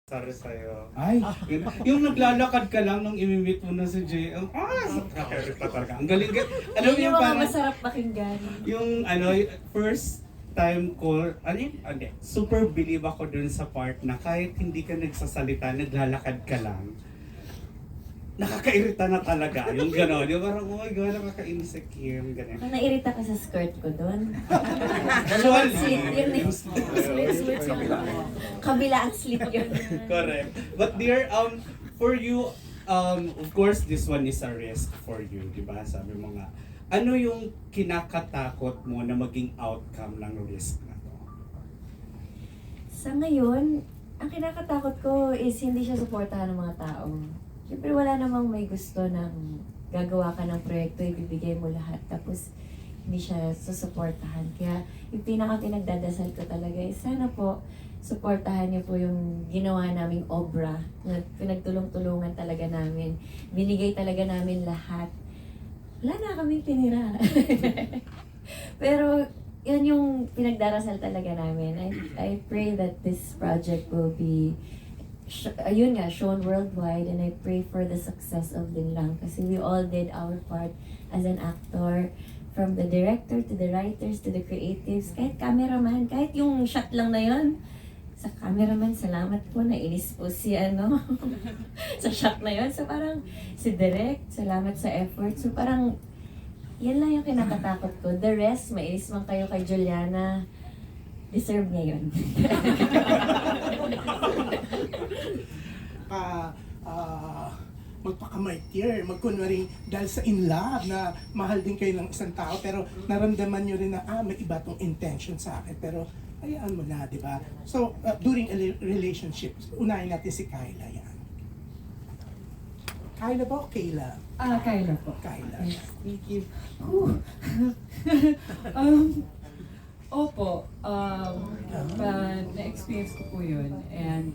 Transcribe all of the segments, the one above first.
Sorry sa'yo. Ay, Yung naglalakad ka lang nung imimit mo na si JM. Nakakirita talaga. Ang galing. Alam mo Yun yung yung mga parang, masarap pakinggan. yung first time ko, hindi, super believe ako dun sa part na kahit hindi ka nagsasalita, naglalakad ka lang. Nakakairita na talaga. Yung gano'n. Yung parang, oh my God, nakakainis si Kim. Ganun. Baka nairita ka sa skirt ko doon. Usually. Slit yun eh. Slit yun. Kabila ang slit yun. Correct. But dear, for you, of course, this one is a risk for you, di ba? Sabi mo nga, ano yung kinakatakot mo na maging outcome ng risk na to? Sa ngayon, ang kinakatakot ko is hindi siya suportahan ng mga tao. Siyempre wala namang may gusto ng gagawa ka ng proyekto, ibibigay mo lahat, tapos hindi siya susuportahan. Kaya yung pinaka-pinagdadasal ko talaga is sana po, suportahan niyo po yung ginawa naming obra, na pinagtulong-tulungan talaga namin. Binigay talaga namin lahat. Wala na kaming tinira. Pero yun yung pinagdarasal talaga namin. I pray that this project will be ayun nga, shown worldwide, and I pray for the success of Linlang kasi we all did our part as an actor, from the director to the writers to the creatives, kahit cameraman, kahit yung shot lang na yun. Sa cameraman, salamat po, nainis po si sa shot na yun. So parang si Direk, salamat sa effort. So parang yan lang yung kinakatakot ko. The rest, mainis man kayo kay Juliana, deserve niya yun. magpakamartir, magkunwari dahil sa in love na mahal din kayo ng isang tao pero naramdaman nyo rin na may iba tong intention sa akin pero hayaan mo na, di ba? So, during a relationship, unahin natin si Kyla yan. Kyla ba o Kayla? Kyla po. Kyla. Thank you. Opo, na-experience ko po yun. And,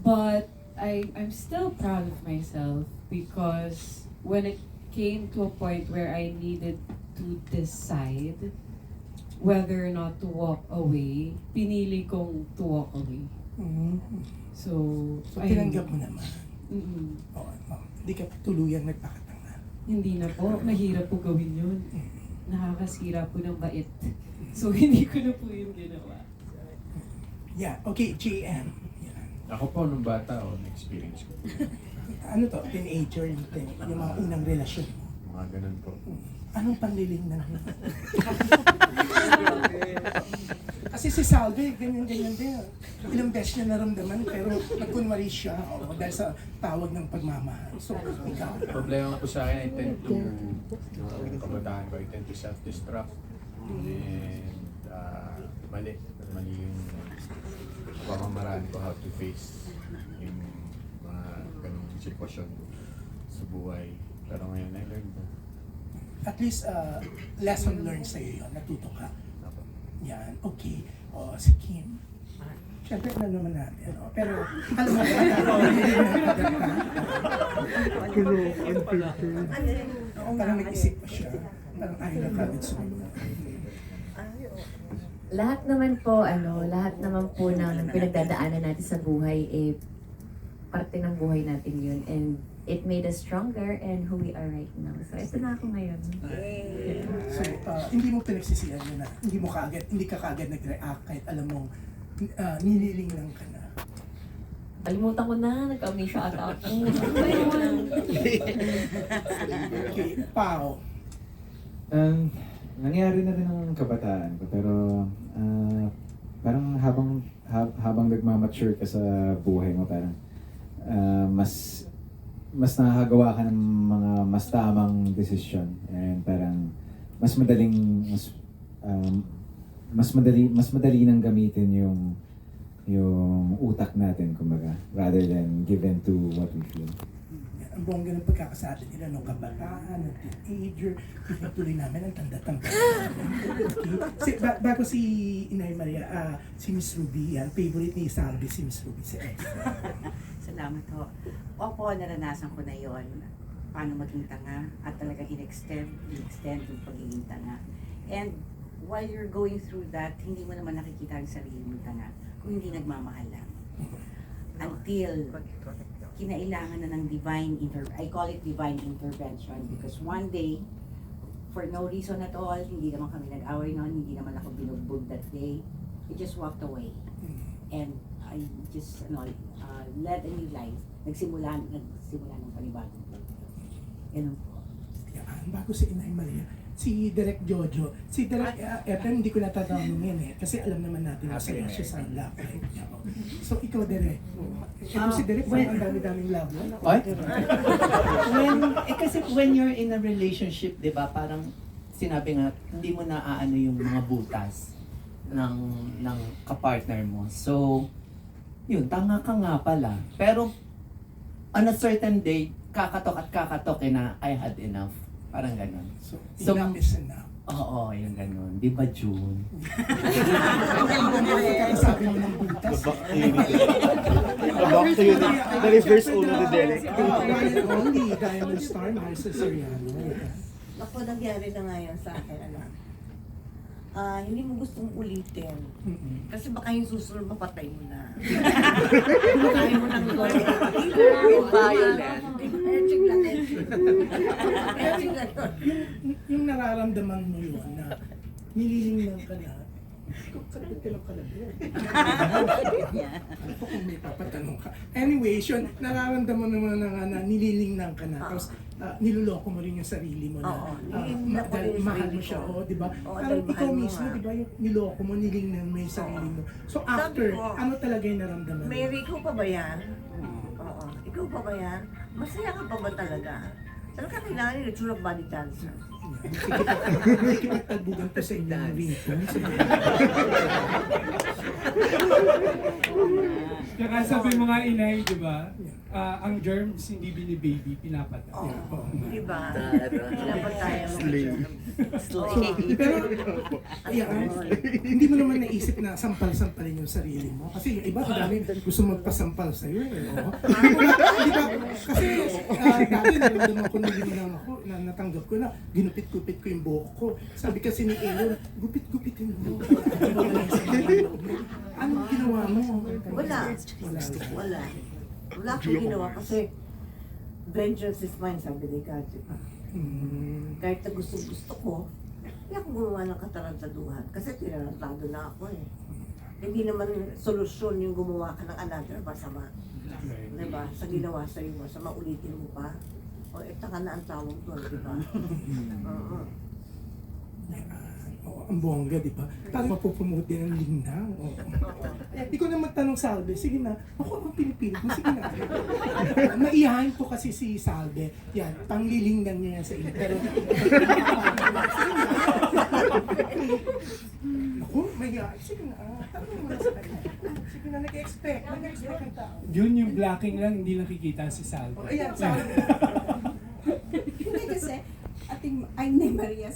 but I'm still proud of myself because when it came to a point where I needed to decide whether or not to walk away, pinili kong to walk away. Mm-hmm. So tinanggap mo naman. Mm-mm. Hindi ka tuluyang nagpakatanga. Hindi na po, mahirap po gawin yun. Nakakasira po ng bait. So hindi ko na po yung ginawa. Yeah, okay, JM. Yan. Ako po nung bata, na-experience ko. Ano to? Teenager, yung mga unang relasyon mo. Mga ganun po. Anong panliling na Kasi si Salve, ganyan-ganyan din. Ilang beses niya naramdaman, pero nagkunwari siya dahil sa tawag ng pagmamahal. So, ikaw. Problema po sa akin, I tend to, yung kabataan ko, I tend to self-destruct. And mali yung pamamaraan ko how to face yung mga ganung sitwasyon sa buhay. Pero ngayon, I learned ko. At least, lesson learned sa'yo yun. Natuto ka. Ako. Yan, okay. O, si Kim. Siyempre, alam naman natin. Pero, alam mo parang nag-isip pa siya. Parang ayaw na kagad sa mga. Lahat naman po, lahat naman po ng pinagdadaanan natin sa buhay, parte ng buhay natin yun. And it made us stronger and who we are right now. So, ito na ako ngayon. So, hindi mo pinagsisihan yun na, hindi ka kagad nag-react kahit alam mong nililing lang ka na. Kalimutan ko na, nag-ami shout out. Okay, Pao. Nangyari na rin ng kabataan ko pero parang habang nagmamature ka sa buhay mo parang mas nakakagawa ka ng mga mas tamang desisyon and parang mas madali nang gamitin yung utak natin kumbaga rather than give in to what we feel. Ang bongga ng pagkakasada nila nung kabataan, ng teenager, tuloy namin ang tanda-tanda. Okay. Bago si Inay Maria, si Miss Ruby, yan, favorite ni Salvi si Miss Ruby, si Ex. Salamat ho. Opo, naranasan ko na yon. Paano maging tanga at talaga in-extend yung pagiging tanga. And while you're going through that, hindi mo naman nakikita ang sarili mong tanga kung hindi nagmamahal lang. until kinailangan na ng I call it divine intervention because one day, for no reason at all, hindi naman kami nag-away noon, hindi naman ako binugbog that day. I just walked away. And I just, led a new life. Nagsimula ng panibagong buhay. Ganun po. Yan, bago si Inay Maria, si Direk Jojo, si Direk Evan, hindi ko natatanungin kasi alam naman natin na masaya siya sa love life niya. So ikaw, Direk, si Direk, ang dami-daming love life. Kasi when you're in a relationship, di ba, parang sinabi nga, hindi mo naaano yung mga butas ng kapartner mo. So, yun, tanga ka nga pala. Pero, on a certain day, kakatok na I had enough. Parang ganun. So enough is enough. Oo, yung ganun. Di ba, June? Sabi mo ng butas. Back to you, the reverse ulo ni Derek. Only Diamond Star, Marcia Soriano. Ako, nangyari na nga yan sa akin, hindi mo gustong ulitin. Kasi baka yung susunod mapatay mo na. Mapatay mo ng violent. Edging lang, edging. Edging lang yun. Yung nararamdaman mo yun na nililingnan ka na, sakit ka lang pala doon. Ano po kung may papatanong ka? Anyways, yun, nararamdaman naman na nililingnan ka na. Tapos, niloloko mo rin yung sarili mo na dahil mahal mo siya, di ba? Parang ikaw mismo, di ba, yung niloko mo, nilingnan mo yung sarili mo. So after, ano talaga yung naramdaman mo? Mary, ikaw pa ba yan? Oo. Ikaw pa ba yan? Masaya ka pa ba talaga? Talaga kailangan yung itsura body cancer. Nakikipagtalbugan ko sa inyo ng ringtone. Kaya sabi mga inay, di ba? Ang germs hindi bini-baby, pinapatay. Di ba? Dapat tayo Pero, hindi mo naman naisip na sampal-sampalin yung sarili mo. Kasi yung iba, dami gusto magpasampal sa'yo. Di ba? Kasi dati naramdaman ko na ginagawa ako, na natanggap ko na ginupit-gupit ko yung buhok ko. Sabi kasi ni Aaron, gupit-gupitin mo. Anong ginawa mo? Wala. Wala akong ginawa kasi vengeance is mine, sabi ni God. Kahit na gusto ko, hindi ako gumawa ng katarantaduhan kasi tinarantado na ako eh. Hindi naman solusyon yung gumawa ka ng another masama. Diba? Sa ginawa sa'yo masama, ulitin mo pa. O taka na ang tawag doon, diba? Ang bongga, di ba? Parang mapupromote din ang linang. Ikaw na magtanong, Salve. Sige na. Ako ang pinipilit mo. Sige na. Maiyahan ko kasi si Salve. Yan, panglilingnan niya yan sa iyo. Pero, ako, maiyahan. Sige na. Tanong mo na sa kanya. Sige na, nag-expect. Nag-expect ang tao. Yun yung blocking lang, hindi nakikita si Salve. Ayan, Salve. Hindi kasi, Inay Maria,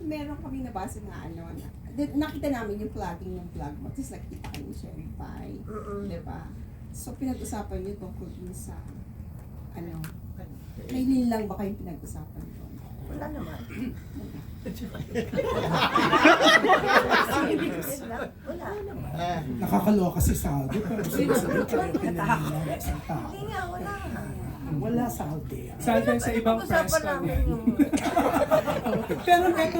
meron kami nabasa na nakita namin yung vlogging ng vlog mo, tapos nakita kami ni Sherry Pie, diba? So, pinag-usapan niyo tungkol dun sa, may nilang ba kayong pinag-usapan doon? Wala naman. Wala naman. Nakakaloka si Salve. Pero sinasabi ko yung pinanilang ng isang tao. Hindi nga, wala. Wala Salve. Salve sa ibang press Pag-usapan namin yung... Pero ito,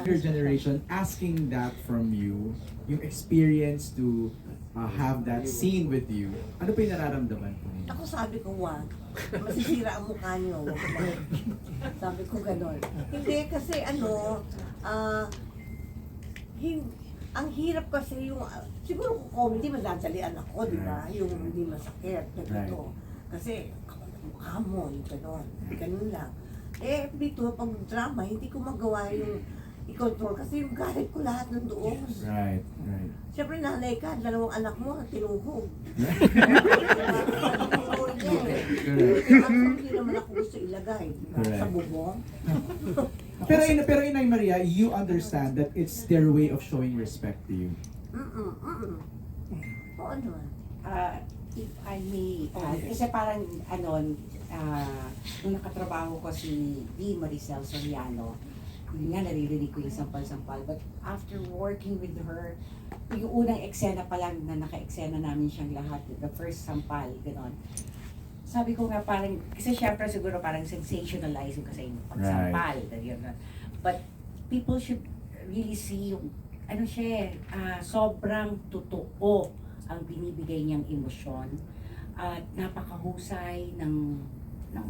Your generation asking that from you, yung experience to have that scene with you, ano pa yung nararamdaman ko? Ako sabi ko, wag. Masisira ang mukha niyo. Wag ba? Sabi ko gano'n. Hindi kasi ang hirap kasi yung, siguro kung comedy, madadalian ako, di ba? Yung hindi masakit, ganito. Kasi, mukha mo, yung gano'n. Ganun lang. Eh, dito, pag drama, hindi ko magawa yung i-control kasi yung galit ko lahat ng doon. Right. Siyempre, nanay ka, dalawang anak mo, tinuhog. Hindi naman ako gusto ilagay, diba? Sa bubong. Pero Inay Maria, you understand that it's their way of showing respect to you. Oo naman. If I may add, kasi parang nung nakatrabaho ko si D. Maricel Soriano, yun nga naririnig ko yung sampal-sampal. But after working with her, yung unang eksena pa lang na naka-eksena namin siyang lahat, the first sampal, gano'n. Sabi ko nga parang, kasi syempre siguro parang sensationalize yung kasi yung pagsampal. But people should really see yung, ano siya, sobrang totoo ang binibigay niyang emosyon at napakahusay ng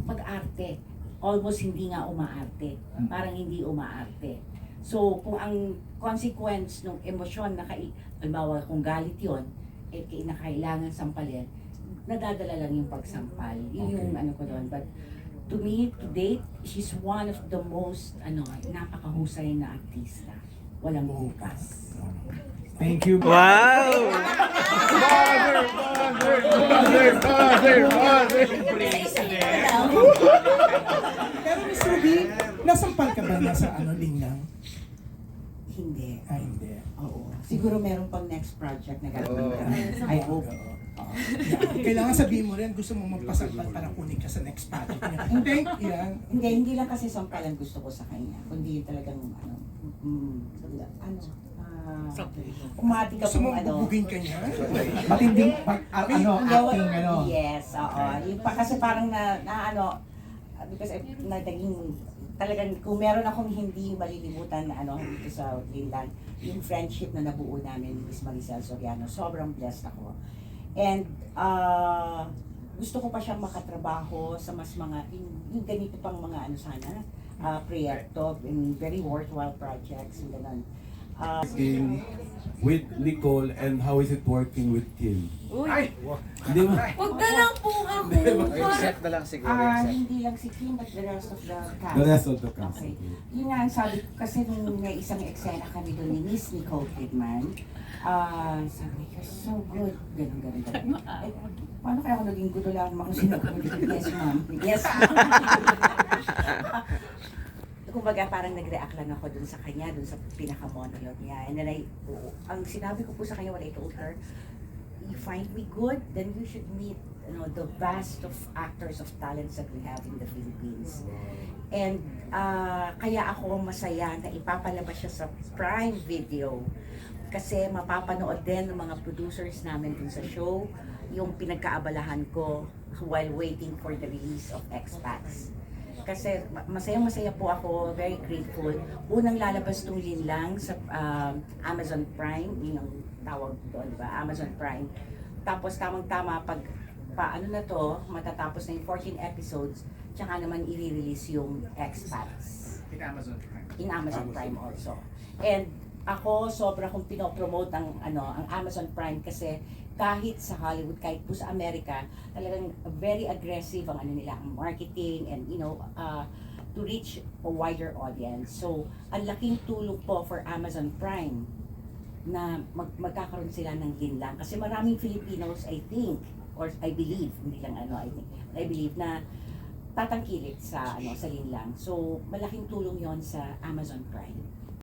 pag-arte. Almost hindi nga umaarte. Parang hindi umaarte. So, kung ang consequence ng emosyon na halimbawa kung galit yon, kailangan sampalin, nadadala lang yung pagsampal. Yun yung ano ko doon. But to me, to date, she's one of the most napakahusay na artista. Walang bukas. Thank you. Wow! Pero Miss Ruby, nasampal ka ba na sa Linlang? Hindi. Hindi. Oo. Siguro meron pang next project na gagawin ka. I hope. Kailangan sabihin mo rin, gusto mo magpasampal para kunin ka sa next project niya. Yan. Hindi lang kasi sampalan gusto ko sa kanya. Kundi talagang umati ka Gusto mo po bubugin ka niya? Matinding, acting, Yes, oo. Yung kasi parang because naging talagang kung meron akong hindi malilimutan na dito sa Linlang, yung friendship na nabuo namin ni Miss Maricel Soriano, sobrang blessed ako. And gusto ko pa siyang makatrabaho sa mas mga, yung ganito pang mga proyekto, very worthwhile projects, yung ganun. Working with Nicole, and how is it working with Kim? Uy! Hindi mo. Huwag na lang po ako! Accept na lang siguro. Hindi lang si Kim, but the rest of the cast. The rest of the cast. Okay. Yun nga ang sabi ko, kasi nung may isang eksena kami doon ni Miss Nicole Kidman, sabi ko, so good. Ganun. Paano kaya ako naging gusto lang mga sinagot? Yes, ma'am. Yes, ma'am. Kumbaga parang nag-react lang ako dun sa kanya, dun sa pinaka-monologue niya. And then ang sinabi ko po sa kanya when I told her, you find me good, then you should meet the vast of actors of talents that we have in the Philippines. And kaya ako masaya na ipapalabas siya sa Prime Video kasi mapapanood din ng mga producers namin dun sa show yung pinagkaabalahan ko while waiting for the release of Expats. Kasi masaya po ako, very grateful. Unang lalabas tong Linlang sa Amazon Prime, yun ang tawag doon, di ba? Amazon Prime. Tapos tamang-tama pag matatapos na yung 14 episodes, tsaka naman i-release yung Expats. In Amazon Prime. In Amazon Prime also. And ako sobra kong pinopromote ang Amazon Prime kasi kahit sa Hollywood, kahit po sa Amerika, talagang very aggressive ang ang marketing and to reach a wider audience. So, ang laking tulong po for Amazon Prime na magkakaroon sila ng Linlang kasi maraming Filipinos, I think, or I believe, hindi lang I believe na tatangkilik sa Linlang. So, malaking tulong 'yon sa Amazon Prime.